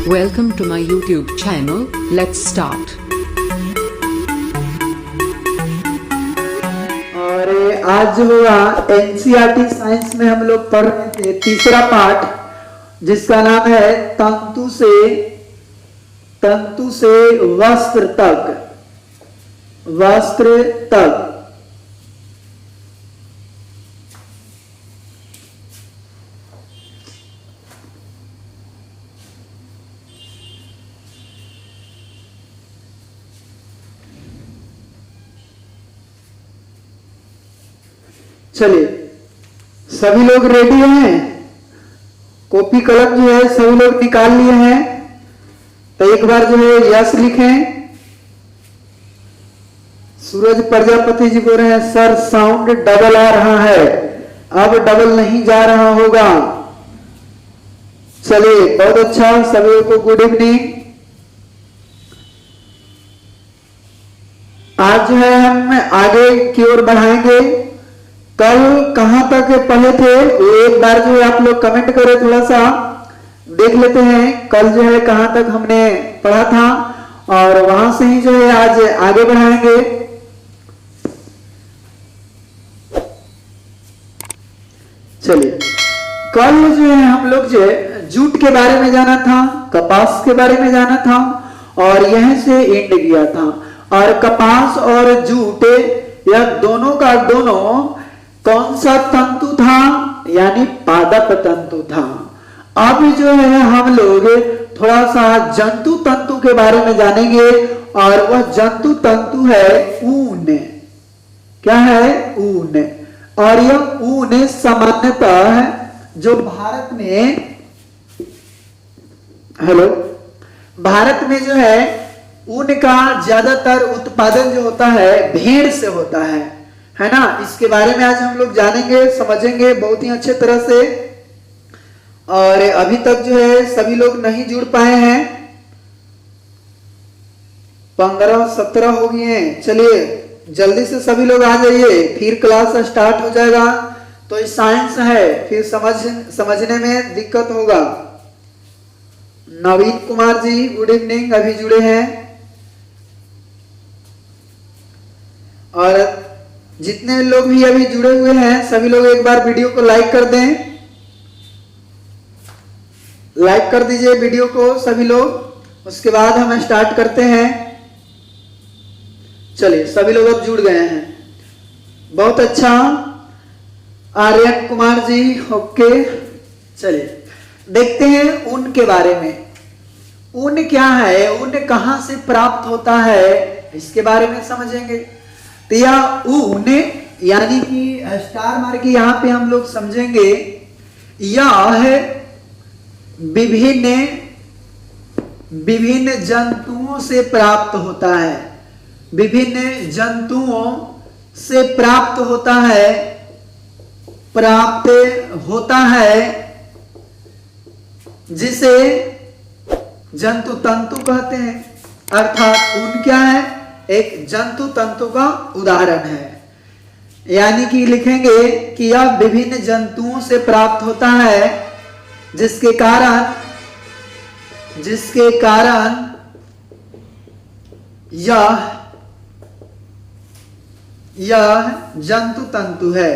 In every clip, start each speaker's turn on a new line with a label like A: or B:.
A: Welcome to my YouTube channel. Let's start.
B: और आज जो हुआ एनसीईआरटी साइंस में हम लोग पढ़ रहे थे तीसरा पार्ट जिसका नाम है तंतु से वस्त्र तक। चलिए सभी लोग रेडी हैं, कॉपी कलम जो है सभी लोग निकाल लिए हैं, तो एक बार जो है यस लिखें। सूरज प्रजापति जी बोल रहे हैं सर साउंड डबल आ रहा है, अब डबल नहीं जा रहा होगा। चलिए बहुत अच्छा, सभी को गुड इवनिंग। आज जो है हम आगे की ओर बढ़ाएंगे। कल कहां तक पढ़े थे एक बार जो है आप लोग कमेंट करें, थोड़ा सा देख लेते हैं कल जो है कहां तक हमने पढ़ा था और वहां से ही जो है आज आगे बढ़ाएंगे। चलिए कल जो है हम लोग जो है जूट के बारे में जाना था, कपास के बारे में जाना था और यहीं से एंड किया था। और कपास और जूट यह दोनों का दोनों कौन सा तंतु था, यानी पादप तंतु था। अब जो है हम लोग थोड़ा सा जंतु तंतु के बारे में जानेंगे और वह जंतु तंतु है ऊन। क्या है? ऊन। और यह ऊन सामान्यतः जो भारत में जो है ऊन का ज्यादातर उत्पादन जो होता है भेड़ से होता है ना। इसके बारे में आज हम लोग जानेंगे, समझेंगे बहुत ही अच्छे तरह से। और अभी तक जो है सभी लोग नहीं जुड़ पाए हैं, 15-17 हो गए हैं। चलिए जल्दी से सभी लोग आ जाइए, फिर क्लास स्टार्ट हो जाएगा तो ये साइंस है, फिर समझने में दिक्कत होगा। नवीन कुमार जी गुड इवनिंग, अभी जुड़े हैं। और जितने लोग भी अभी जुड़े हुए हैं सभी लोग एक बार वीडियो को लाइक कर दें, लाइक कर दीजिए वीडियो को सभी लोग। उसके बाद हम स्टार्ट करते हैं। चलिए सभी लोग अब जुड़ गए हैं, बहुत अच्छा। आर्यन कुमार जी ओके। चलिए देखते हैं ऊन के बारे में। ऊन क्या है, ऊन कहां से प्राप्त होता है, इसके बारे में समझेंगे। तो यह ऊन यानी कि स्टार मार के यहां पे हम लोग समझेंगे, यह विभिन्न जंतुओं से प्राप्त होता है, विभिन्न जंतुओं से प्राप्त होता है जिसे जंतु तंतु कहते हैं। अर्थात ऊन क्या है, एक जंतु तंतु का उदाहरण है। यानी कि लिखेंगे कि यह विभिन्न जंतुओं से प्राप्त होता है जिसके कारण यह जंतु तंतु है।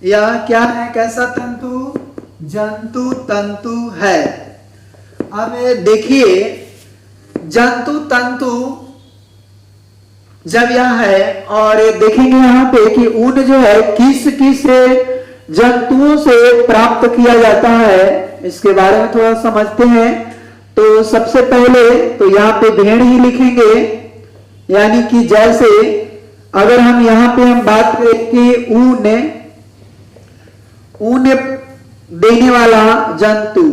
B: यह क्या है, कैसा तंतु? जंतु तंतु है। अब देखिए जंतु तंतु जब यह है, और देखेंगे यहाँ पे कि ऊन जो है किस किस जंतुओं से प्राप्त किया जाता है, इसके बारे में थोड़ा समझते हैं। तो सबसे पहले तो यहाँ पे भेड़ ही लिखेंगे, यानी कि जैसे अगर हम यहाँ पे हम बात करें कि ऊन देने वाला जंतु,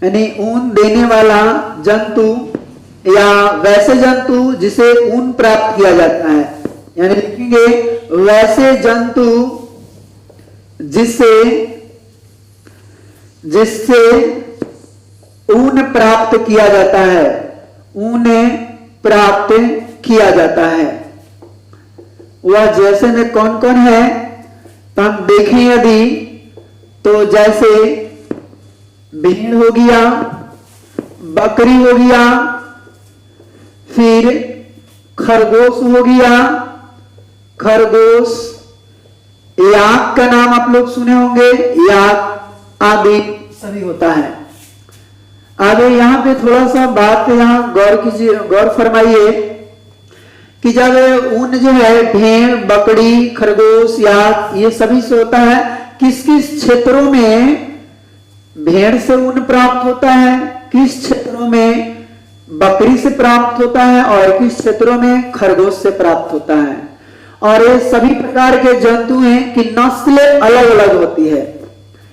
B: यानी ऊन देने वाला जंतु या वैसे जंतु जिसे ऊन प्राप्त किया जाता है, यानी लिखेंगे वैसे जंतु जिससे ऊन प्राप्त किया जाता है, ऊन प्राप्त किया जाता है। वह जैसे में कौन कौन है तो हम देखें यदि, तो जैसे भेड़ हो गया, बकरी हो गया, फिर खरगोश हो गया, खरगोश, याक का नाम आप लोग सुने होंगे, याक आदि सभी होता है। आगे यहाँ पे थोड़ा सा बात यहाँ गौर कीजिए, गौर फरमाइए कि जब ऊन जो है भेड़, बकरी, खरगोश, याक ये सभी से होता है, किस किस क्षेत्रों में भेड़ से ऊन प्राप्त होता है, किस क्षेत्रों में बकरी से प्राप्त होता है और किस क्षेत्रों में खरगोश से प्राप्त होता है। और ये सभी प्रकार के जंतु हैं कि नस्ल अलग अलग होती है।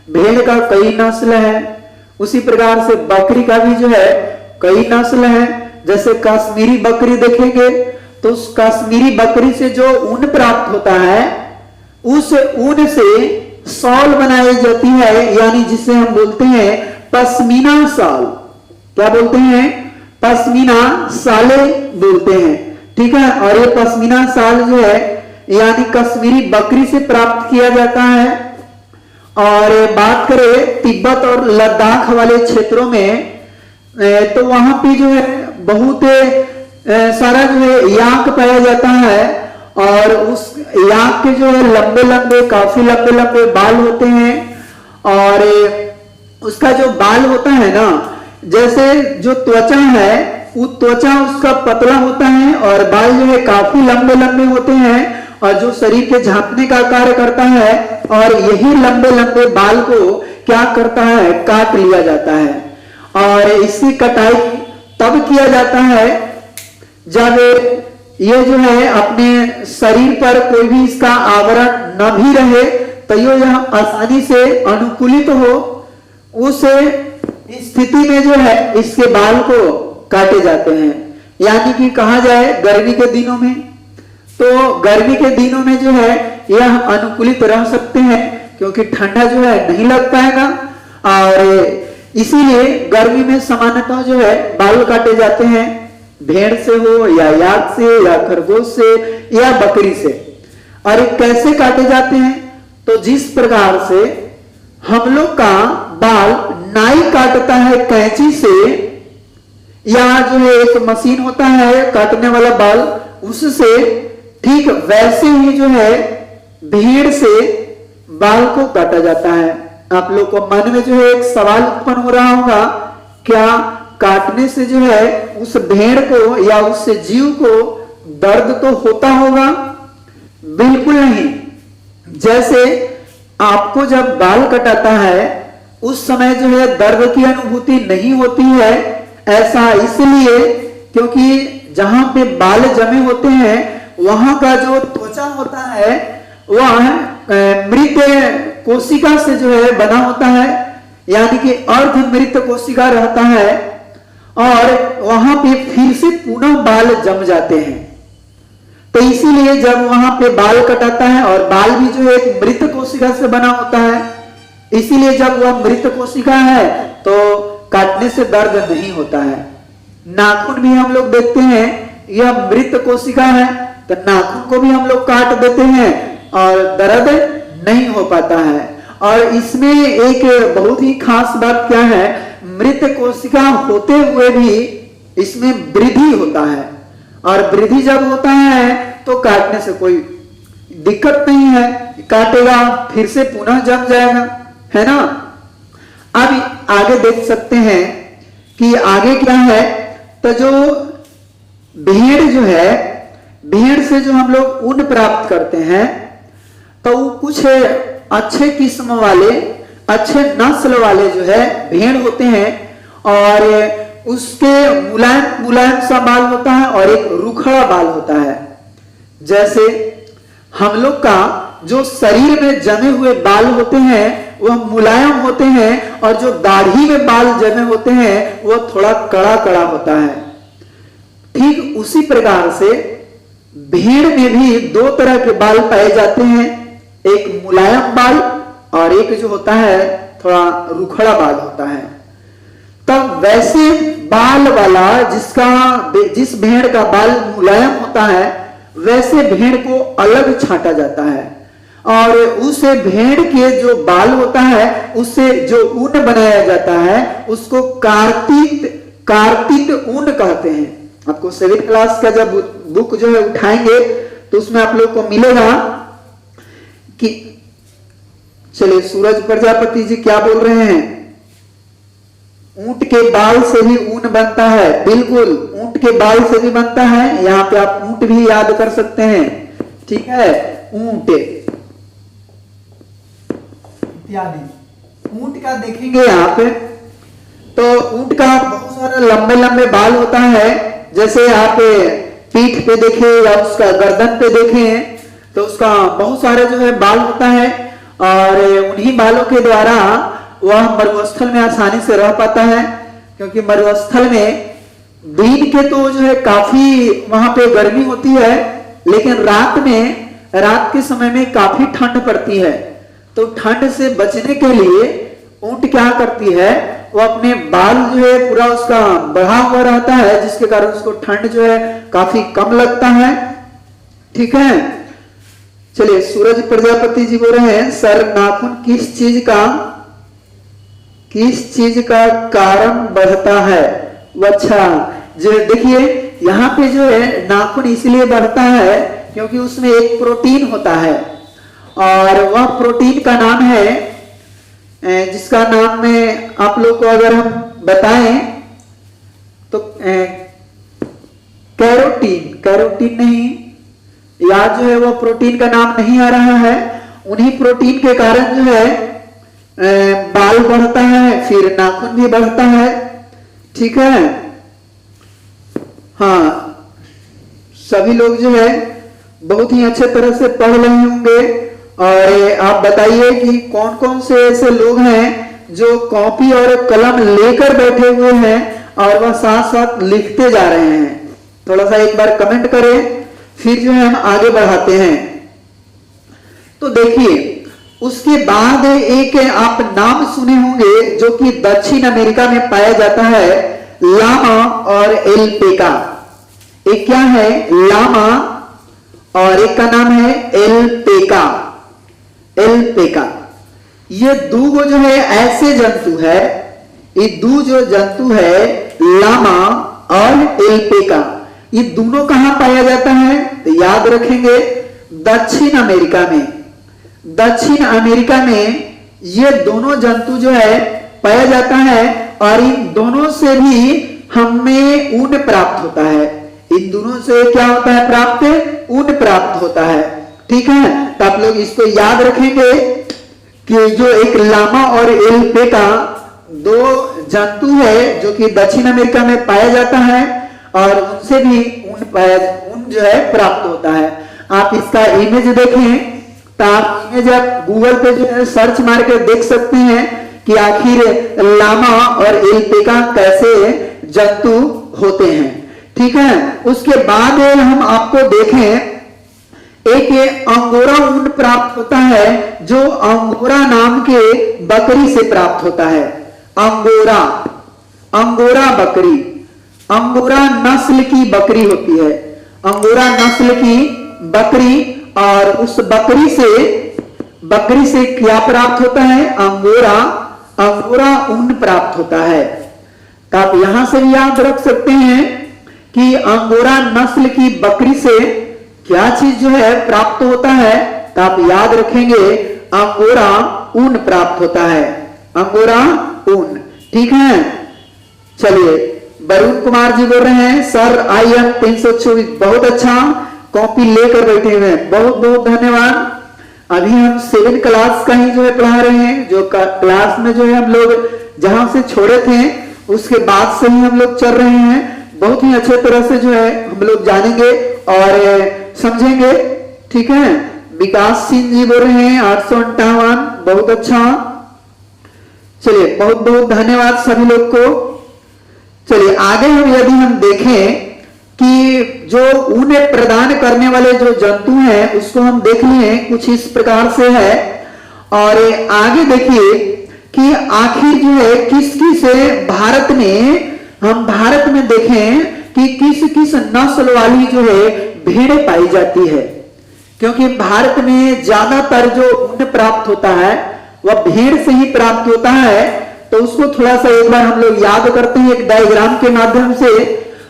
B: भेड़ का कई नस्ल है, उसी प्रकार से बकरी का भी जो है कई नस्ल है। जैसे कश्मीरी बकरी देखेंगे तो उस कश्मीरी बकरी से जो ऊन प्राप्त होता है, उस ऊन से शॉल बनाई जाती है, यानी जिसे हम बोलते हैं पश्मीना शाल। क्या बोलते हैं? पश्मीना शाले बोलते हैं, ठीक है। और ये पश्मीना शाल जो है यानी कश्मीरी बकरी से प्राप्त किया जाता है। और बात करें तिब्बत और लद्दाख वाले क्षेत्रों में तो वहां पे जो है बहुत सारा जो है याक पाया जाता है, और उस याक के जो है लंबे लंबे, काफी लंबे लंबे बाल होते हैं। और उसका जो बाल होता है ना, जैसे जो त्वचा है वो त्वचा उसका पतला होता है और बाल जो है काफी लंबे लंबे होते हैं, और जो शरीर के झांकने का कार्य करता है। और यही लंबे लंबे बाल को क्या करता है, काट लिया जाता है। और इसकी कटाई तब किया जाता है जब ये जो है अपने शरीर पर कोई भी इसका आवरण न भी रहे, तो यह आसानी से अनुकूलित हो, उस स्थिति में जो है इसके बाल को काटे जाते हैं। यानी कि कहा जाए गर्मी के दिनों में, तो गर्मी के दिनों में जो है यह अनुकूलित रह सकते हैं, क्योंकि ठंडा जो है नहीं लग पाएगा। और इसीलिए गर्मी में सामान्यतः जो है बाल काटे जाते हैं, भेड़ से हो या याक से या खरगोश से या बकरी से। और ये कैसे काटे जाते हैं? तो जिस प्रकार से हम लोग का बाल नाई काटता है कैंची से, या जो है एक मशीन होता है काटने वाला बाल, उससे ठीक वैसे ही जो है भेड़ से बाल को काटा जाता है। आप लोग को मन में जो है एक सवाल उत्पन्न हो रहा होगा, क्या काटने से जो है उस भेड़ को या उस जीव को दर्द तो होता होगा? बिल्कुल नहीं। जैसे आपको जब बाल कटाता है उस समय जो है दर्द की अनुभूति नहीं होती है, ऐसा इसलिए क्योंकि जहां पे बाल जमे होते हैं वहां का जो त्वचा होता है वह मृत कोशिका से जो है बना होता है, यानी कि अर्ध मृत कोशिका रहता है, और वहां पे फिर से पुनः बाल जम जाते हैं। तो इसीलिए जब वहां पे बाल कटाता है, और बाल भी जो है एक मृत कोशिका से बना होता है, इसीलिए जब वह मृत कोशिका है तो काटने से दर्द नहीं होता है। नाखून भी हम लोग देखते हैं यह मृत कोशिका है, तो नाखून को भी हम लोग काट देते हैं और दर्द नहीं हो पाता है। और इसमें एक बहुत ही खास बात क्या है, मृत कोशिका होते हुए भी इसमें वृद्धि होता है, और वृद्धि जब होता है तो काटने से कोई दिक्कत नहीं है, काटेगा फिर से पुनः जम जाएगा, है ना। अब आगे देख सकते हैं कि आगे क्या है, तो जो भेड़ जो है, भेड़ से जो हम लोग ऊन प्राप्त करते हैं, तो वो कुछ अच्छे किस्म वाले, अच्छे नस्ल वाले जो है भेड़ होते हैं, और उसके मुलायम मुलायम सा बाल होता है और एक रुखड़ा बाल होता है। जैसे हम लोग का जो शरीर में जमे हुए बाल होते हैं वह मुलायम होते हैं, और जो दाढ़ी में बाल जमे होते हैं वह थोड़ा कड़ा कड़ा होता है। ठीक उसी प्रकार से भेड़ में भी दो तरह के बाल पाए जाते हैं, एक मुलायम बाल और एक जो होता है थोड़ा रुखड़ा बाल होता है। तब वैसे बाल वाला जिस भेड़ का बाल मुलायम होता है, वैसे भेड़ को अलग छांटा जाता है, और उस भेड़ के जो बाल होता है उससे जो ऊन बनाया जाता है उसको कार्तिक कार्तिक ऊन कहते हैं। आपको 7th क्लास का जब बुक जो है उठाएंगे तो उसमें आप लोग को मिलेगा कि चलिए सूरज प्रजापति जी क्या बोल रहे हैं, ऊंट के बाल से भी ऊन बनता है। बिल्कुल, ऊंट के बाल से भी बनता है। यहाँ पे आप ऊंट भी याद कर सकते हैं, ठीक है, ऊंट इत्यादि। ऊंट का देखेंगे आप तो ऊंट का बहुत सारा लंबे लंबे बाल होता है। जैसे आप पीठ पे देखें या उसका गर्दन पे देखें तो उसका बहुत सारे जो है बाल होता है, और उन्हीं बालों के द्वारा वह मरुस्थल में आसानी से रह पाता है। क्योंकि मरुस्थल में दिन के तो जो है काफी वहां पे गर्मी होती है, लेकिन रात के समय में काफी ठंड पड़ती है। तो ठंड से बचने के लिए ऊंट क्या करती है, वो अपने बाल जो है पूरा उसका बढ़ा हुआ रहता है, जिसके कारण उसको ठंड जो है काफी कम लगता है। ठीक है, चलिए सूरज प्रजापति जी बोल रहे हैं सर नाखून किस चीज का कारण बढ़ता है। अच्छा, जो देखिए यहाँ पे जो है नाखून इसलिए बढ़ता है क्योंकि उसमें एक प्रोटीन होता है, और वह प्रोटीन का नाम है, जिसका नाम में आप लोग को अगर हम बताएं तो कैरोटीन नहीं, या जो है वो प्रोटीन का नाम नहीं आ रहा है। उन्हीं प्रोटीन के कारण जो है बाल बढ़ता है, फिर नाखून भी बढ़ता है। ठीक है, हाँ, सभी लोग जो है बहुत ही अच्छे तरह से पढ़ रहे होंगे। और आप बताइए कि कौन कौन से ऐसे लोग हैं जो कॉपी और कलम लेकर बैठे हुए हैं और वह साथ साथ लिखते जा रहे हैं। थोड़ा सा एक बार कमेंट करें, फिर जो है हम आगे बढ़ाते हैं। तो देखिए उसके बाद एक आप नाम सुने होंगे जो कि दक्षिण अमेरिका में पाया जाता है, लामा और एल्पेका। एक क्या है, लामा, और एक का नाम है एल्पेका। ये दो जो है ऐसे जंतु है, ये दो जो जंतु है लामा और एल्पेका, ये दोनों कहां पाया जाता है, तो याद रखेंगे दक्षिण अमेरिका में। दक्षिण अमेरिका में ये दोनों जंतु जो है पाया जाता है, और इन दोनों से भी हमें ऊन प्राप्त होता है। इन दोनों से क्या होता है प्राप्त, ऊन प्राप्त होता है। ठीक है, तो आप लोग इसको याद रखेंगे कि जो एक लामा और एल्पेका दो जंतु है जो कि दक्षिण अमेरिका में पाया जाता है, और उनसे भी ऊन जो है प्राप्त होता है। आप इसका इमेज देखें तो आप इमेज आप गूगल पे जो है सर्च मार के देख सकते हैं कि आखिर लामा और एल्पेका कैसे जंतु होते हैं। ठीक है, उसके बाद हम आपको देखें एक अंगोरा ऊन प्राप्त होता है, जो अंगोरा नाम के बकरी से प्राप्त होता है। अंगोरा बकरी, अंगोरा नस्ल की बकरी होती है, अंगोरा नस्ल की बकरी। और उस बकरी से क्या प्राप्त होता है, अंगोरा ऊन प्राप्त होता है। तो आप यहां से याद रख सकते हैं कि अंगोरा नस्ल की बकरी से क्या चीज जो है प्राप्त होता है, तो आप याद रखेंगे अंगोरा ऊन प्राप्त होता है, अंगोरा ऊन। ठीक है, चलिए वरुण कुमार जी बोल रहे हैं सर IM 324, बहुत अच्छा, कॉपी लेकर बैठे हुए हैं, बहुत बहुत धन्यवाद। अभी हम 7th क्लास का ही जो है पढ़ा रहे हैं, जो क्लास में जो है हम लोग जहां से छोड़े थे उसके बाद से ही हम लोग चल रहे हैं। बहुत ही अच्छे तरह से जो है हम लोग जानेंगे और समझेंगे। ठीक है, विकास सिंह जी बोल रहे हैं 858, बहुत अच्छा, चलिए बहुत बहुत धन्यवाद सभी लोग को। चलिए आगे हम यदि हम देखें कि जो ऊन प्रदान करने वाले जो जंतु हैं उसको हम देख लिए कुछ इस प्रकार से है, और आगे देखिए कि आखिर जो है किस हम भारत में देखें कि किस नस्ल वाली जो है भेड़ें पाई जाती है। क्योंकि भारत में ज्यादातर जो ऊन प्राप्त होता है वह भेड़ से ही प्राप्त होता है। तो उसको थोड़ा सा एक बार हम लोग याद करते हैं एक डायग्राम के माध्यम से,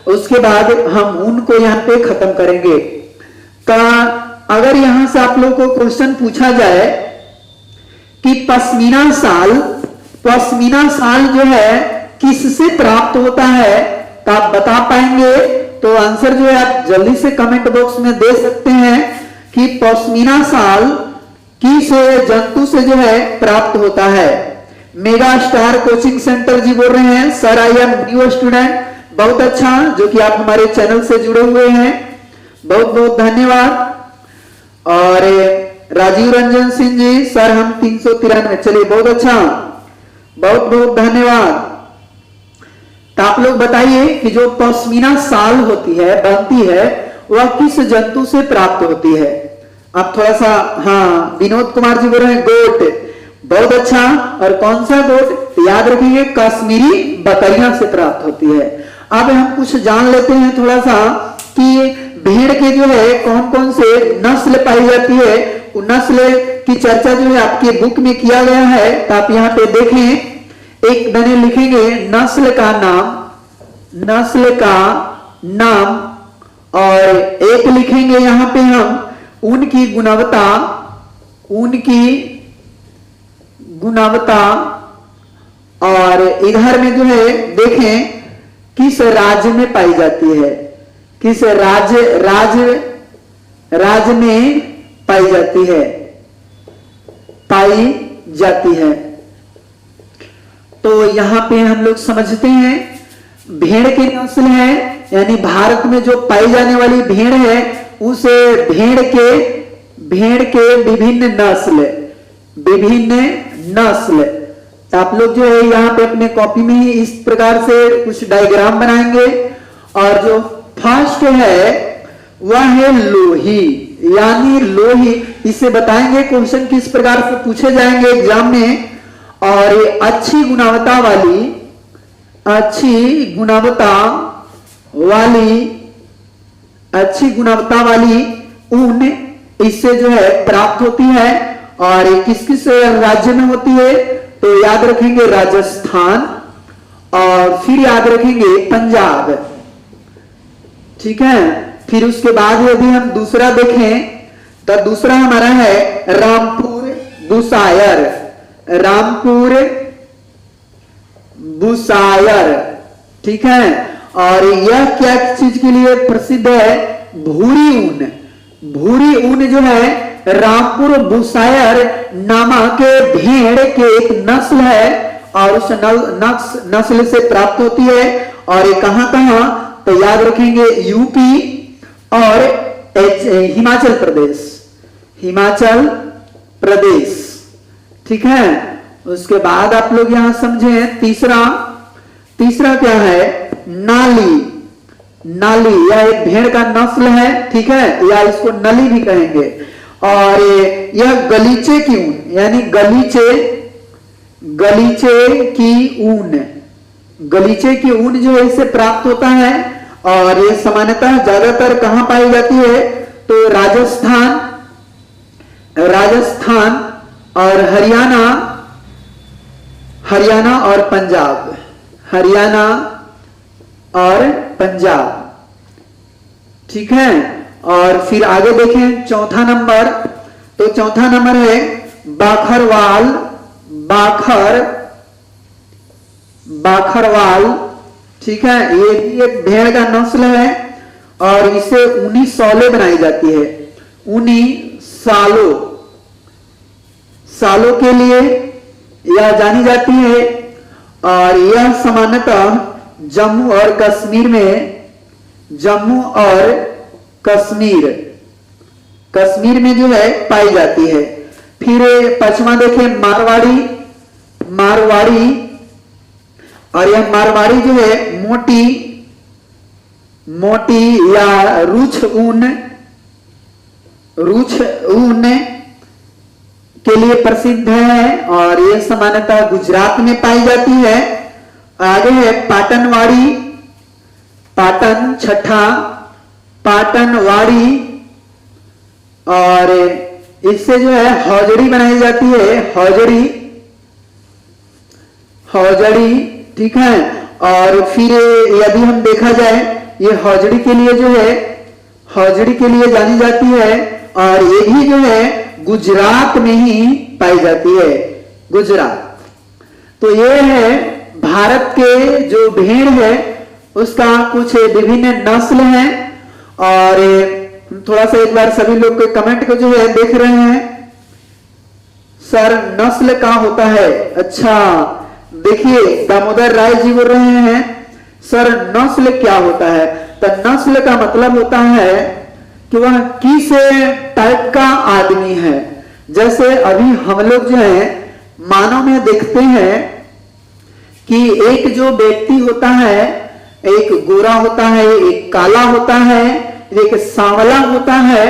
B: उसके बाद हम ऊन को यहाँ पे खत्म करेंगे। का अगर यहां से आप लोग को क्वेश्चन पूछा जाए कि पश्मीना शाल जो है किससे प्राप्त होता है, तो आप बता पाएंगे? तो आंसर जो है आप जल्दी से कमेंट बॉक्स में दे सकते हैं कि पश्मीना शाल किस जंतु से जो है प्राप्त होता है। मेगा स्टार कोचिंग सेंटर जी बोल रहे हैं, sir I am new student, बहुत अच्छा, जो कि आप हमारे चैनल से जुड़े हुए हैं, बहुत बहुत धन्यवाद। और राजीव रंजन सिंह जी, सर हम 393, चलिए बहुत अच्छा, बहुत बहुत धन्यवाद। तो आप लोग बताइए कि जो पश्मीना शाल होती है, बनती है, वह किस जंतु से प्राप्त होती है? आप थोड़ा सा, हाँ विनोद कुमार जी बोल रहे हैं गोट, बहुत अच्छा। और कौन सा गोट? याद रखिए कश्मीरी बकरियां से प्राप्त होती है। अब हम कुछ जान लेते हैं थोड़ा सा कि भेड़ के जो है कौन कौन से नस्ल पाई जाती है। उन नस्ल की चर्चा जो है आपके बुक में किया गया है, तो आप यहाँ पे देखें, एक दने लिखेंगे नस्ल का नाम, और एक लिखेंगे यहाँ पे हम उनकी गुणवत्ता, और इधर में जो है देखें किस राज्य में पाई जाती है, किस राज्य में पाई जाती है। तो यहां पे हम लोग समझते हैं भेड़ की नस्ल है, यानी भारत में जो पाई जाने वाली भेड़ है उस भेड़ के विभिन्न नस्ल। तो आप लोग जो है यहाँ पे अपने कॉपी में ही इस प्रकार से कुछ डायग्राम बनाएंगे। और जो फर्स्ट है वह है लोही, यानी लोही, इसे बताएंगे क्वेश्चन किस प्रकार से पूछे जाएंगे एग्जाम में। और ये अच्छी गुणवत्ता वाली ऊन इससे जो है प्राप्त होती है। और ये किस किस राज्य में होती है? तो याद रखेंगे राजस्थान, और फिर याद रखेंगे पंजाब, ठीक है। फिर उसके बाद यदि हम दूसरा देखें तो दूसरा हमारा है रामपुर बुसायर, ठीक है। और यह क्या चीज के लिए प्रसिद्ध है? भूरी ऊन जो है रामपुर बुसायर नामक भेड़ के एक नस्ल है, और उस नस्ल से प्राप्त होती है। और ये कहां, तो याद रखेंगे यूपी और हिमाचल प्रदेश, ठीक है। उसके बाद आप लोग यहां समझे तीसरा क्या है? नाली, यह एक भेड़ का नस्ल है, ठीक है, या इसको नली भी कहेंगे। और यह गलीचे की ऊन, यानी गलीचे की ऊन जो है इससे प्राप्त होता है। और ये सामान्यतः ज्यादातर कहां पाई जाती है? तो राजस्थान और हरियाणा और पंजाब, ठीक है। और फिर आगे देखें चौथा नंबर, तो चौथा नंबर है बाखरवाल, ठीक है। ये भी एक भेड़ का नस्ल है, और इसे ऊनी सौले बनाई जाती है, ऊनी सालों के लिए यह जानी जाती है। और यह सामान्यतः जम्मू और कश्मीर में जो है पाई जाती है। फिर पांचवा देखें मारवाड़ी, और यह मारवाड़ी जो है मोटी या रूछ ऊन के लिए प्रसिद्ध है, और यह सामान्यतः गुजरात में पाई जाती है। आगे है पाटनवाड़ी, और इससे जो है हौजरी बनाई जाती है, हौजड़ी, ठीक है। और फिर यदि हम देखा जाए, ये हौजड़ी के लिए जो है, हौजड़ी के लिए जानी जाती है, और ये भी जो है गुजरात में ही पाई जाती है, गुजरात। तो ये है भारत के जो भेड़ है उसका कुछ विभिन्न नस्ल हैं। और थोड़ा सा एक बार सभी लोग के कमेंट को जो है देख रहे हैं, सर नस्ल क्या होता है? अच्छा देखिए, दामोदर राय जी बोल रहे हैं सर नस्ल क्या होता है? तो नस्ल का मतलब होता है कि वह किस टाइप का आदमी है। जैसे अभी हम लोग जो है मानव में देखते हैं कि एक जो व्यक्ति होता है, एक गोरा होता है, एक काला होता है, एक सांवला होता है।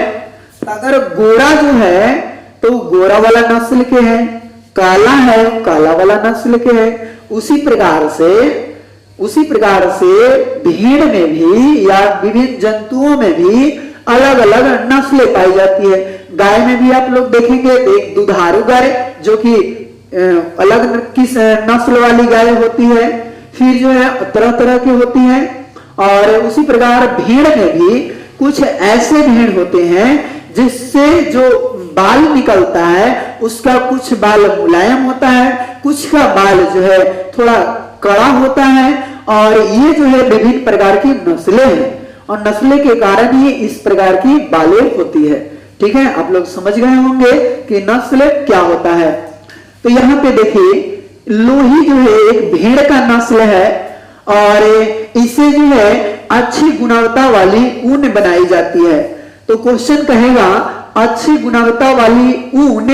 B: अगर गोरा जो है तो गोरा वाला नस्ल के है, काला है काला वाला नस्ल के है। उसी प्रकार से भेड़ में भी या विभिन्न जंतुओं में भी अलग अलग नस्लें पाई जाती है। गाय में भी आप लोग देखेंगे एक दुधारू गाय जो कि अलग किस नस्ल वाली गाय होती है, फिर जो है तरह तरह की होती है। और उसी प्रकार भेड़ में भी कुछ ऐसे भेड़ होते हैं जिससे जो बाल निकलता है उसका कुछ बाल मुलायम होता है, कुछ का बाल जो है थोड़ा कड़ा होता है। और ये जो है विभिन्न प्रकार की नस्लें हैं और नस्लें के कारण ही इस प्रकार की बालें होती है। ठीक है, आप लोग समझ गए होंगे कि नस्ल क्या होता है। तो यहाँ पे देखिए, लोही जो है एक भेड़ का नस्ल है और इसे जो है अच्छी गुणवत्ता वाली ऊन बनाई जाती है। तो क्वेश्चन कहेगा अच्छी गुणवत्ता वाली ऊन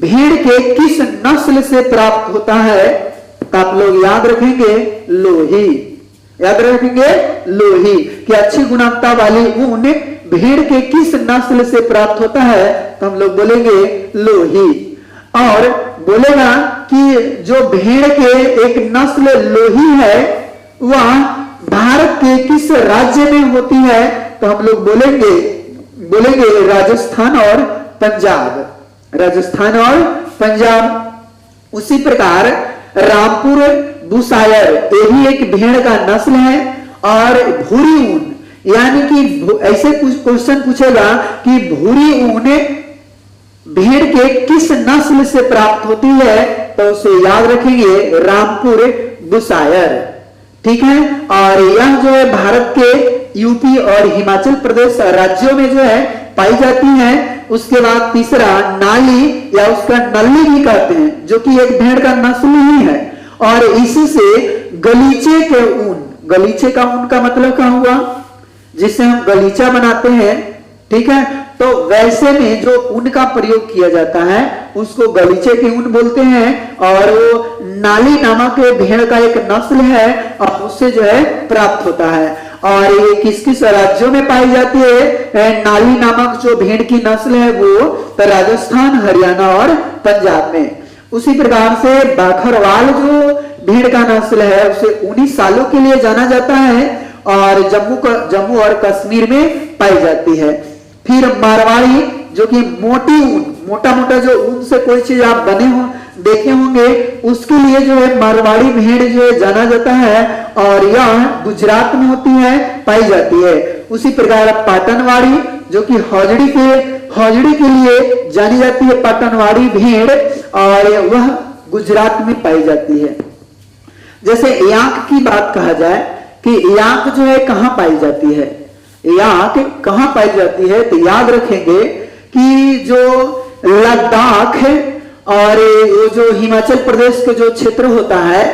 B: भेड़ के किस नस्ल से प्राप्त होता है? तो आप लोग याद रखेंगे लोही, याद रखेंगे लोही कि अच्छी गुणवत्ता वाली ऊन भेड़ के किस नस्ल से प्राप्त होता है? तो हम लोग बोलेंगे लोही। और बोलेगा कि जो भेड़ के एक नस्ल लोही है वह भारत के किस राज्य में होती है? तो हम लोग बोलेंगे राजस्थान और पंजाब, राजस्थान और पंजाब। उसी प्रकार रामपुर बुशायर ये भी एक भेड़ का नस्ल है। और भूरी ऊन, यानी कि ऐसे कुछ क्वेश्चन पूछेगा कि भूरी ऊन भेड़ के किस नस्ल से प्राप्त होती है? तो उसे याद रखेंगे रामपुर बुशायर। ठीक है, और यह जो है भारत के यूपी और हिमाचल प्रदेश राज्यों में जो है पाई जाती है। उसके बाद तीसरा नाली या उसका नल्ली भी कहते हैं, जो कि एक भेड़ का नस्ल ही है। और इसी से गलीचे के ऊन, गलीचे का ऊन का मतलब क्या हुआ? जिससे हम गलीचा बनाते हैं। ठीक है, तो वैसे में जो ऊन का प्रयोग किया जाता है उसको गलीचे की ऊन बोलते हैं। और वो नाली नामक भेड़ का एक नस्ल है और उससे जो है प्राप्त होता है। और ये किस किस राज्यों में पाई जाती है? नाली नामक जो भेड़ की नस्ल है वो तो राजस्थान, हरियाणा और पंजाब में। उसी प्रकार से बाखरवाल जो भेड़ का नस्ल है उसे 19 सालों के लिए जाना जाता है और जम्मू और कश्मीर में पाई जाती है। फिर मारवाड़ी जो कि मोटी ऊन, मोटा मोटा जो ऊन से कोई चीज आप बने हो देखे होंगे, उसके लिए जो है मारवाड़ी भेड़ जो है जाना जाता है और यह गुजरात में होती है, पाई जाती है। उसी प्रकार पाटनवाड़ी जो कि हौजड़ी के लिए जानी जाती है, पाटनवाड़ी भेड़, और वह गुजरात में पाई जाती है। जैसे यांक की बात कहा जाए कि यांक जो है कहां पाई जाती है, यांक कहां पाई जाती है? तो याद रखेंगे कि जो लद्दाख और वो जो हिमाचल प्रदेश के जो क्षेत्र होता है,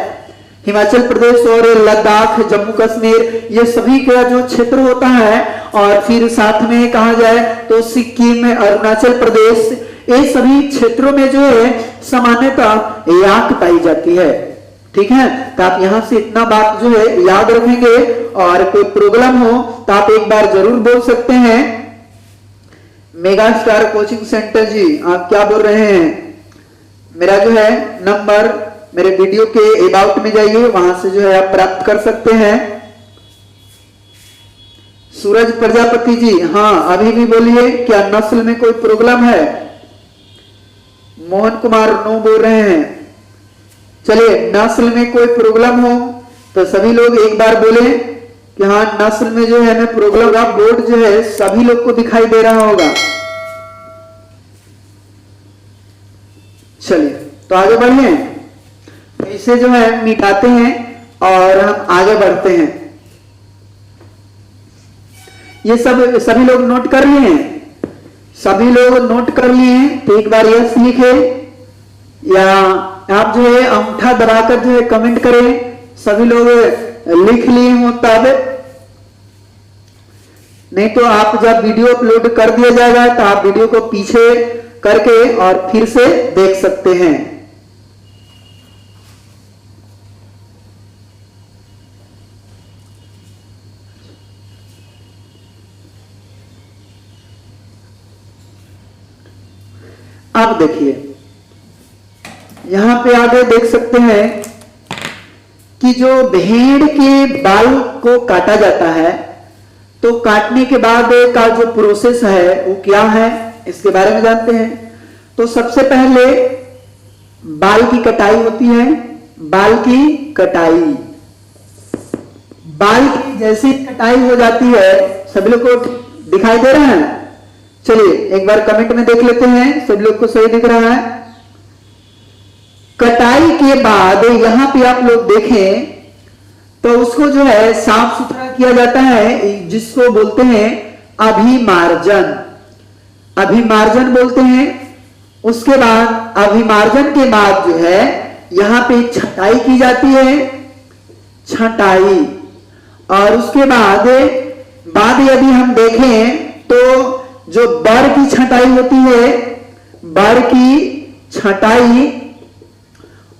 B: हिमाचल प्रदेश और लद्दाख, जम्मू कश्मीर, ये सभी का जो क्षेत्र होता है, और फिर साथ में कहा जाए तो सिक्किम, अरुणाचल प्रदेश, ये सभी क्षेत्रों में जो है सामान्यतः यांक पाई जाती है। ठीक है, तो आप यहां से इतना बात जो है याद रखेंगे। और कोई प्रॉब्लम हो तो आप एक बार जरूर बोल सकते हैं। मेगा स्टार कोचिंग सेंटर जी, आप क्या बोल रहे हैं? मेरा जो है नंबर मेरे वीडियो के अबाउट में जाइए, वहां से जो है आप प्राप्त कर सकते हैं। सूरज प्रजापति जी, हाँ अभी भी बोलिए, क्या नस्ल में कोई प्रॉब्लम है? मोहन कुमार नो बोल रहे हैं। चलिए, नस्ल में कोई प्रॉब्लम हो तो सभी लोग एक बार बोले कि हाँ नस्ल में जो है हमें प्रॉब्लम का बोर्ड जो है सभी लोग को दिखाई दे रहा होगा। चलिए, तो आगे बढ़िए, तो इसे जो है मिटाते हैं और हम आगे बढ़ते हैं। ये सब सभी लोग नोट कर लिए हैं? सभी लोग नोट कर लिए हैं तो एक बार यस लिखे, या आप जो है अंगूठा दबाकर जो है कमेंट करें। सभी लोग लिख लिए हो तब, नहीं तो आप जब वीडियो अपलोड कर दिया जाएगा तो आप वीडियो को पीछे करके और फिर से देख सकते हैं। अब देखिए, यहां पे आगे देख सकते हैं कि जो भेड़ के बाल को काटा जाता है तो काटने के बाद का जो प्रोसेस है वो क्या है, इसके बारे में जानते हैं। तो सबसे पहले बाल की कटाई होती है। बाल की कटाई, बाल की जैसी कटाई हो जाती है, सभी लोग को दिखाई दे रहा है? चलिए एक बार कमेंट में देख लेते हैं, सभी लोग को सही दिख रहा है। कटाई के बाद यहां पे आप लोग देखें तो उसको जो है साफ सुथरा किया जाता है, जिसको बोलते हैं अभिमार्जन। अभिमार्जन बोलते हैं। उसके बाद अभिमार्जन के बाद जो है यहां पे छटाई की जाती है, छटाई। और उसके बाद यदि हम देखें तो जो बर की छटाई होती है, बर की छटाई,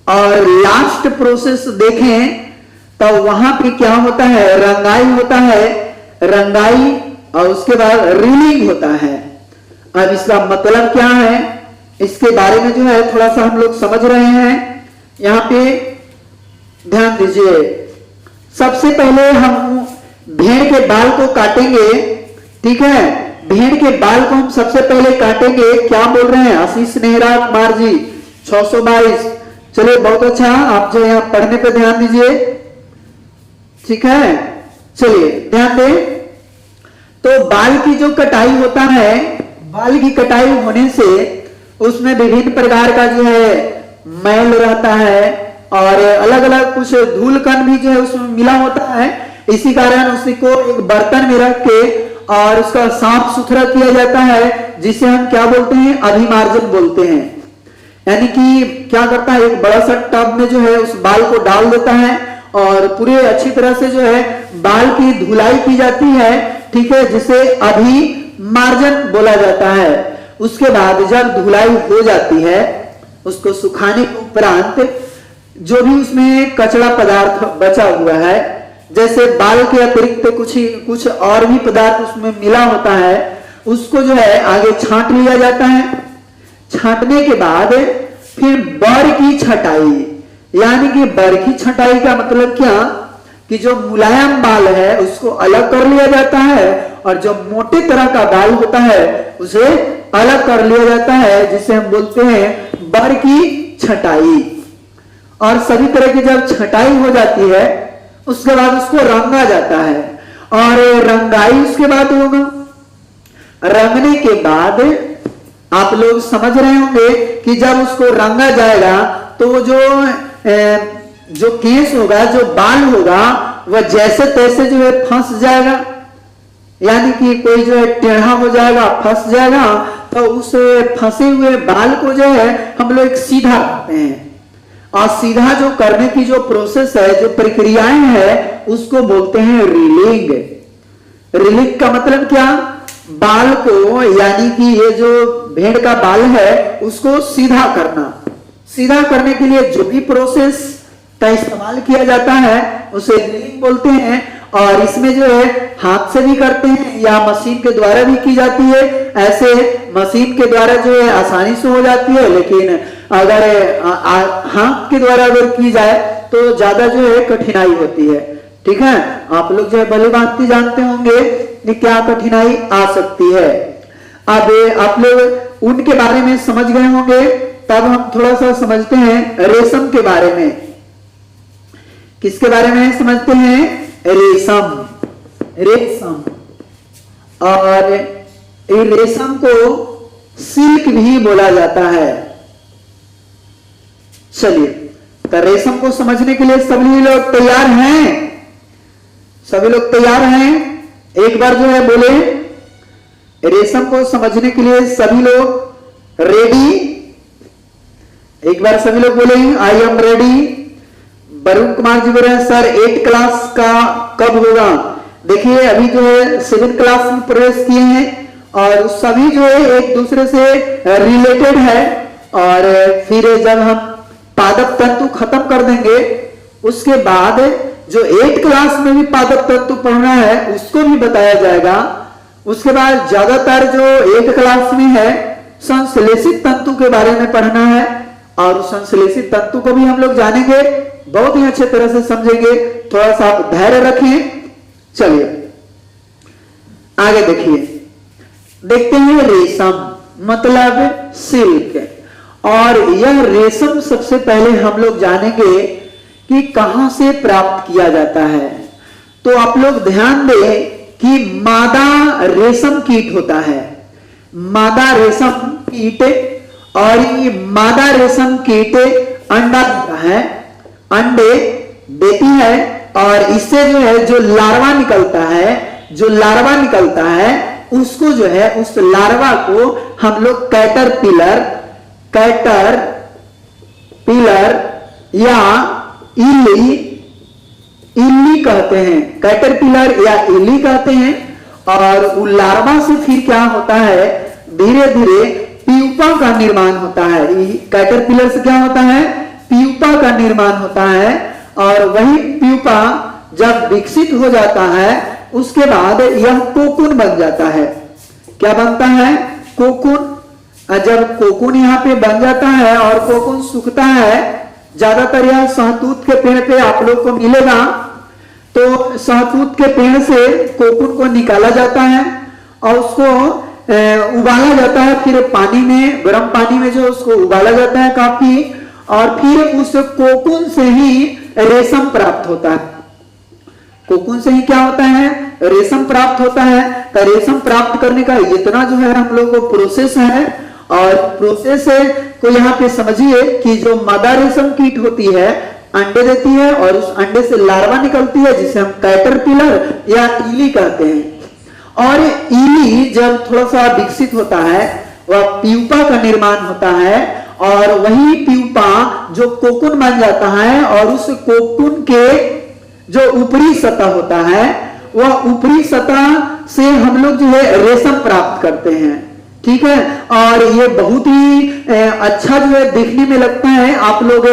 B: और लास्ट प्रोसेस देखें तो वहां पे क्या होता है, रंगाई होता है, रंगाई, और उसके बाद रीलिंग होता है। अब इसका मतलब क्या है, इसके बारे में जो है थोड़ा सा हम लोग समझ रहे हैं। यहां पे ध्यान दीजिए, सबसे पहले हम भेड़ के बाल को काटेंगे, ठीक है। भेड़ के बाल को हम सबसे पहले काटेंगे। क्या बोल रहे हैं आशीष नेहरा कुमार जी, 622। चलिए बहुत अच्छा, आप जो यहाँ पढ़ने पे ध्यान दीजिए, ठीक है। चलिए ध्यान दें, तो बाल की जो कटाई होता है, बाल की कटाई होने से उसमें विभिन्न प्रकार का जो है मैल रहता है और अलग अलग कुछ धूल कण भी जो है उसमें मिला होता है। इसी कारण उसी को एक बर्तन में रख के और उसका साफ सुथरा किया जाता है, जिसे हम क्या बोलते हैं, अभिमार्जन बोलते हैं। यानी कि क्या करता है, एक बड़ा सा टब में जो है उस बाल को डाल देता है और पूरे अच्छी तरह से जो है बाल की धुलाई की जाती है, ठीक है, जिसे अभिमार्जन बोला जाता है। उसके बाद जब धुलाई हो जाती है, उसको सुखाने के उपरांत जो भी उसमें कचरा पदार्थ बचा हुआ है, जैसे बाल के अतिरिक्त कुछ और भी पदार्थ उसमें मिला होता है, उसको जो है आगे छांट लिया जाता है। छांटने के बाद फिर बर की छटाई, यानी कि बर की छटाई का मतलब क्या, कि जो मुलायम बाल है उसको अलग कर लिया जाता है और जो मोटे तरह का बाल होता है उसे अलग कर लिया जाता है, जिसे हम बोलते हैं बर की छटाई। और सभी तरह की जब छटाई हो जाती है उसके बाद उसको रंगा जाता है, और रंगाई उसके बाद होगा। रंगने के बाद आप लोग समझ रहे होंगे कि जब उसको रंगा जाएगा तो जो केस होगा, जो बाल होगा, वह जैसे तैसे जो है फंस जाएगा, यानी कि कोई जो है टेढ़ा हो जाएगा, फंस जाएगा। तो उस फंसे हुए बाल को जो है हम लोग सीधा करते हैं, और सीधा जो करने की जो प्रोसेस है, जो प्रक्रियाएं हैं, उसको बोलते हैं रीलिंग। रीलिंग का मतलब क्या, बाल को, यानी कि ये जो भेड़ का बाल है उसको सीधा करना। सीधा करने के लिए जो भी प्रोसेस का इस्तेमाल किया जाता है उसे रीलिंग बोलते हैं। और इसमें जो है हाथ से भी करते हैं या मशीन के द्वारा भी की जाती है। ऐसे मशीन के द्वारा जो है आसानी से हो जाती है, लेकिन अगर हाथ के द्वारा अगर की जाए तो ज्यादा जो है कठिनाई होती है, ठीक है। आप लोग जो है भली भांति जानते होंगे कि क्या कठिनाई आ सकती है। अब आप लोग उनके बारे में समझ गए होंगे, तब हम थोड़ा सा समझते हैं रेशम के बारे में। किसके बारे में समझते हैं? रेशम। रेशम, और ये रेशम को सिल्क भी बोला जाता है। चलिए, तो रेशम को समझने के लिए सभी लोग तैयार हैं? सभी लोग तैयार हैं? एक बार जो है बोले, रेशम को समझने के लिए सभी लोग रेडी? एक बार सभी लोग बोले I am ready. Varun Kumar ji बोल रहे हैं सर 8 क्लास का कब होगा? देखिए, अभी जो है 7 क्लास में प्रवेश किए हैं और सभी जो है एक दूसरे से रिलेटेड है, और फिर जब हम पादप तंतु खत्म कर देंगे उसके बाद जो 8 क्लास में भी पादप तंतु पढ़ना है उसको भी बताया जाएगा। उसके बाद ज्यादातर जो 8 क्लास में है संश्लेषित तंतु के बारे में पढ़ना है, और संश्लेषित तंतु को भी हम लोग जानेंगे, बहुत ही अच्छे तरह से समझेंगे। थोड़ा सा आप धैर्य रखें। चलिए आगे देखिए, देखते हैं रेशम मतलब सिल्क। और यह रेशम सबसे पहले हम लोग जानेंगे कि कहां से प्राप्त किया जाता है। तो आप लोग ध्यान दें कि मादा रेशम कीट होता है, मादा रेशम कीट, और ये मादा रेशम कीट अंडा देता है, अंडे देती है, और इससे जो है जो लार्वा निकलता है, जो लार्वा निकलता है उसको जो है उस लार्वा को हम लोग कैटरपिलर या इल्ली कहते हैं, कैटरपिलर या इल्ली कहते हैं। और वो लार्वा से फिर क्या होता है, धीरे धीरे प्यूपा का निर्माण होता है। कैटरपिलर से क्या होता है? प्यूपा का निर्माण होता है, और वही प्यूपा जब विकसित हो जाता है उसके बाद यह कोकून बन जाता है। क्या बनता है? कोकून। जब कोकून यहाँ पे बन जाता है और कोकून सूखता है, ज्यादातर यह शहतूत के पेड़ पे आप लोग को मिलेगा। तो शहतूत के पेड़ से कोकून को निकाला जाता है और उसको उबाला जाता है, फिर पानी में, गर्म पानी में जो उसको उबाला जाता है काफी, और फिर उस कोकून से ही रेशम प्राप्त होता है। कोकून से ही क्या होता है? रेशम प्राप्त होता है। तो रेशम प्राप्त करने का इतना जो है हम लोग को प्रोसेस है, और प्रोसेस को यहाँ पे समझिए कि जो मादा रेशम कीट होती है अंडे देती है, और उस अंडे से लार्वा निकलती है जिसे हम कैटरपिलर या इली कहते हैं। और इली जब थोड़ा सा विकसित होता है वह प्यूपा का निर्माण होता है, और वही प्यूपा जो कोकून बन जाता है, और उस कोकून के जो ऊपरी सतह होता है वह ऊपरी सतह से हम लोग जो है रेशम प्राप्त करते हैं। ठीक है, और ये बहुत ही अच्छा जो है देखने में लगता है। आप लोग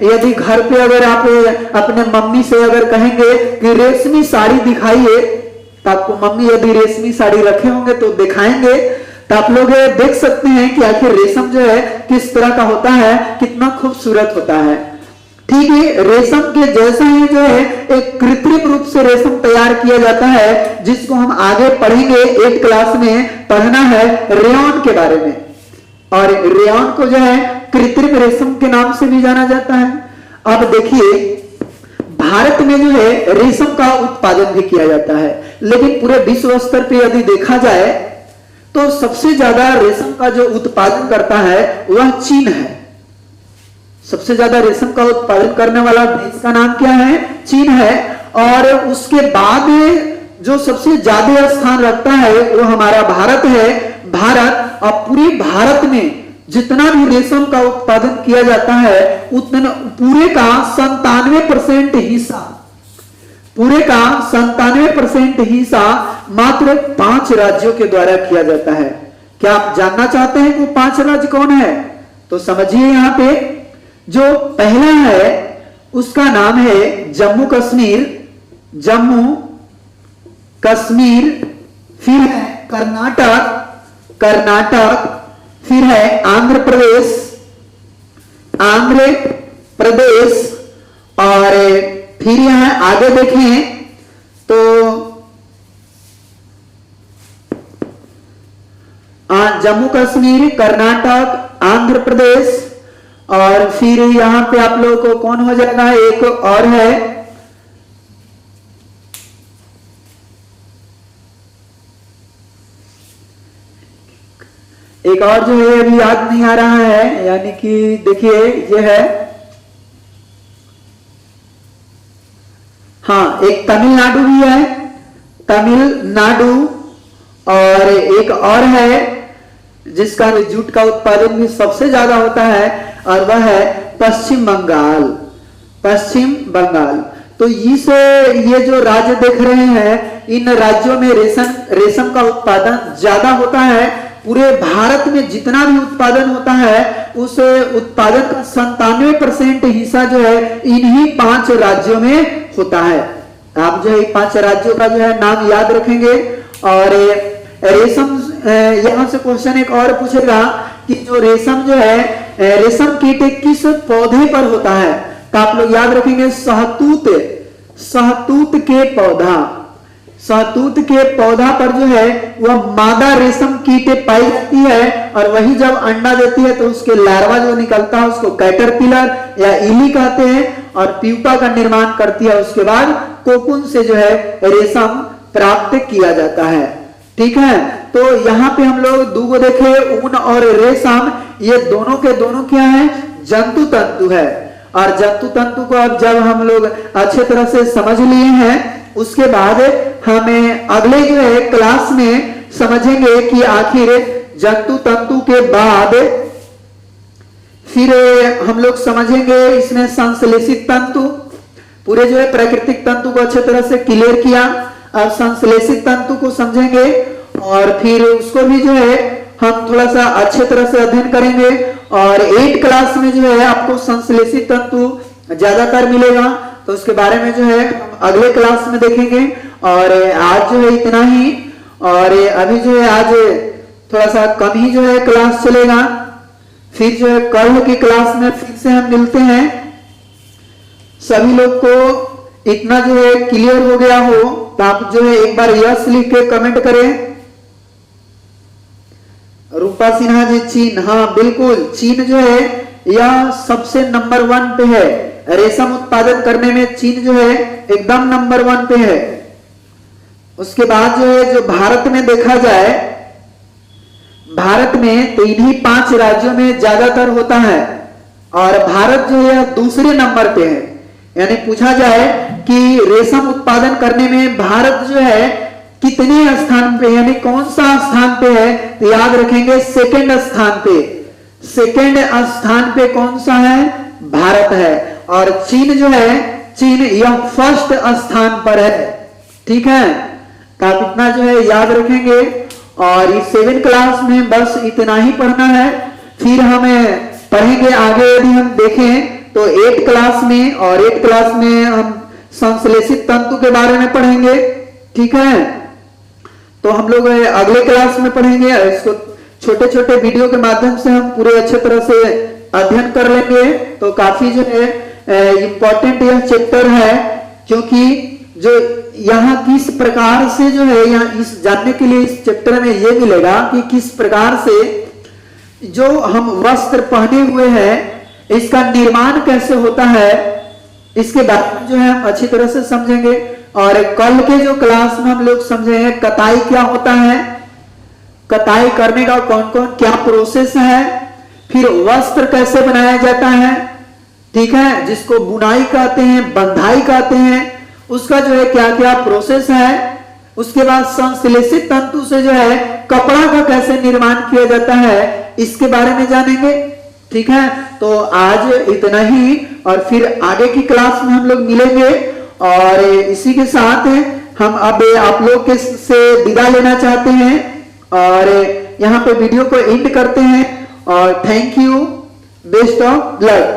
B: यदि घर पे अगर आप अपने मम्मी से अगर कहेंगे कि रेशमी साड़ी दिखाइए, तो आपको मम्मी यदि रेशमी साड़ी रखे होंगे तो दिखाएंगे, तो आप लोग देख सकते हैं कि आखिर रेशम जो है किस तरह का होता है, कितना खूबसूरत होता है। ठीक है, रेशम के जैसा ही जो है एक कृत्रिम रूप से रेशम तैयार किया जाता है, जिसको हम आगे पढ़ेंगे। 8 क्लास में पढ़ना है रेयॉन के बारे में, और रेयॉन को जो है कृत्रिम रेशम के नाम से भी जाना जाता है। अब देखिए, भारत में जो है रेशम का उत्पादन भी किया जाता है, लेकिन पूरे विश्व स्तर पर यदि देखा जाए तो सबसे ज्यादा रेशम का जो उत्पादन करता है वह चीन है। सबसे ज्यादा रेशम का उत्पादन करने वाला देश का नाम क्या है? चीन है। और उसके बाद जो सबसे ज्यादा स्थान रखता है वो हमारा भारत है। भारत, और पूरे भारत में जितना भी रेशम का उत्पादन किया जाता है उतना पूरे का 97% हिस्सा, पूरे का 97% हिस्सा मात्र 5 राज्यों के द्वारा किया जाता है। क्या आप जानना चाहते हैं कि वो 5 राज्य कौन है? तो समझिए, यहाँ पे जो पहला है उसका नाम है जम्मू कश्मीर, जम्मू कश्मीर, फिर है कर्नाटक, फिर है आंध्र प्रदेश, और फिर यहां आगे देखें तो जम्मू कश्मीर, कर्नाटक, आंध्र प्रदेश, और फिर यहाँ पे आप लोगों को कौन हो जाएगा, एक और है, एक और जो है अभी याद नहीं आ रहा है, यानी कि देखिए ये है, हाँ एक तमिलनाडु भी है, तमिलनाडु, और एक और है जिसका जूट का उत्पादन भी सबसे ज्यादा होता है और वह है पश्चिम बंगाल। पश्चिम बंगाल। तो ये जो राज्य देख रहे हैं, इन राज्यों में रेशम का उत्पादन ज्यादा होता है। पूरे भारत में जितना भी उत्पादन होता है उस उत्पादन का 97% हिस्सा जो है इन्हीं 5 राज्यों में होता है। आप जो है 5 राज्यों का जो है नाम याद रखेंगे। और रेशम, यहां से क्वेश्चन एक और पूछेगा कि जो रेशम जो है, रेशम कीट किस पौधे पर होता है, तो आप लोग याद रखेंगे सहतूत, सहतूत के पौधा, सहतूत के पौधा पर जो है वह मादा रेशम कीट पाई जाती है। और वही जब अंडा देती है तो उसके लार्वा जो निकलता है उसको कैटरपिलर या इली कहते हैं, और प्यूपा का निर्माण करती है। उसके बाद कोकून से जो है रेशम प्राप्त किया जाता है। ठीक है, तो यहाँ पे हम लोग दूगो देखे, ऊन और रेशम, ये दोनों के दोनों क्या है, जंतु तंतु है। और जंतु तंतु को अब जब हम लोग अच्छे तरह से समझ लिए हैं, उसके बाद हमें अगले जो है क्लास में समझेंगे कि आखिर जंतु तंतु के बाद फिर हम लोग समझेंगे इसमें संश्लेषित तंतु। पूरे जो है प्राकृतिक तंतु को अच्छे तरह से क्लियर किया, अब संश्लेषित तंतु को समझेंगे और फिर उसको भी जो है हम थोड़ा सा अच्छे तरह से अध्ययन करेंगे। और 8 क्लास में जो है आपको संश्लेषित तंतु ज्यादातर मिलेगा, तो उसके बारे में जो है हम अगले क्लास में देखेंगे। और आज जो है इतना ही, और अभी जो है आज थोड़ा सा कम ही जो है क्लास चलेगा। फिर जो है कल की क्लास में फिर से हम मिलते हैं। सभी लोग को इतना जो है क्लियर हो गया हो तो आप जो है एक बार यस लिख के कमेंट करें। रूपा सिन्हा जी, चीन, हाँ बिल्कुल, चीन जो है यह सबसे नंबर 1 पे है। रेशम उत्पादन करने में चीन जो है एकदम नंबर 1 पे है। उसके बाद जो है जो भारत में देखा जाए, भारत में तो इन्हीं 5 राज्यों में ज्यादातर होता है और भारत जो है दूसरे नंबर पे है। यानी पूछा जाए कि रेशम उत्पादन करने में भारत जो है कितने स्थान पे, यानी कौन सा स्थान पे है, तो याद रखेंगे सेकंड स्थान पे। सेकंड स्थान पे कौन सा है, भारत है। और चीन जो है, चीन यह फर्स्ट स्थान पर है। ठीक है, तो आप इतना जो है याद रखेंगे। और इस 7 क्लास में बस इतना ही पढ़ना है। फिर हमें पढ़ेंगे आगे, यदि हम देखें तो 8 क्लास में, और 8 क्लास में हम संश्लेषित तंतु के बारे में पढ़ेंगे। ठीक है, तो हम लोग अगले क्लास में पढ़ेंगे। इसको छोटे छोटे वीडियो के माध्यम से हम पूरे अच्छे तरह से अध्ययन कर लेंगे। तो काफी जो है इंपॉर्टेंट यह चैप्टर है, क्योंकि जो यहाँ किस प्रकार से जो है, यहाँ इस जानने के लिए इस चैप्टर में ये मिलेगा कि किस प्रकार से जो हम वस्त्र पहने हुए हैं इसका निर्माण कैसे होता है, इसके बारे में जो है हम अच्छी तरह से समझेंगे। और कल के जो क्लास में हम लोग समझेंगे कताई क्या होता है, कताई करने का कौन कौन क्या प्रोसेस है, फिर वस्त्र कैसे बनाया जाता है, ठीक है, जिसको बुनाई कहते हैं, बंधाई कहते हैं, उसका जो है क्या क्या प्रोसेस है। उसके बाद संश्लेषित तंतु से जो है कपड़ा का कैसे निर्माण किया जाता है, इसके बारे में जानेंगे। ठीक है, तो आज इतना ही, और फिर आगे की क्लास में हम लोग मिलेंगे। और इसी के साथ हम अब आप लोग से विदा लेना चाहते हैं और यहाँ पे वीडियो को एंड करते हैं। और thank you, best of luck.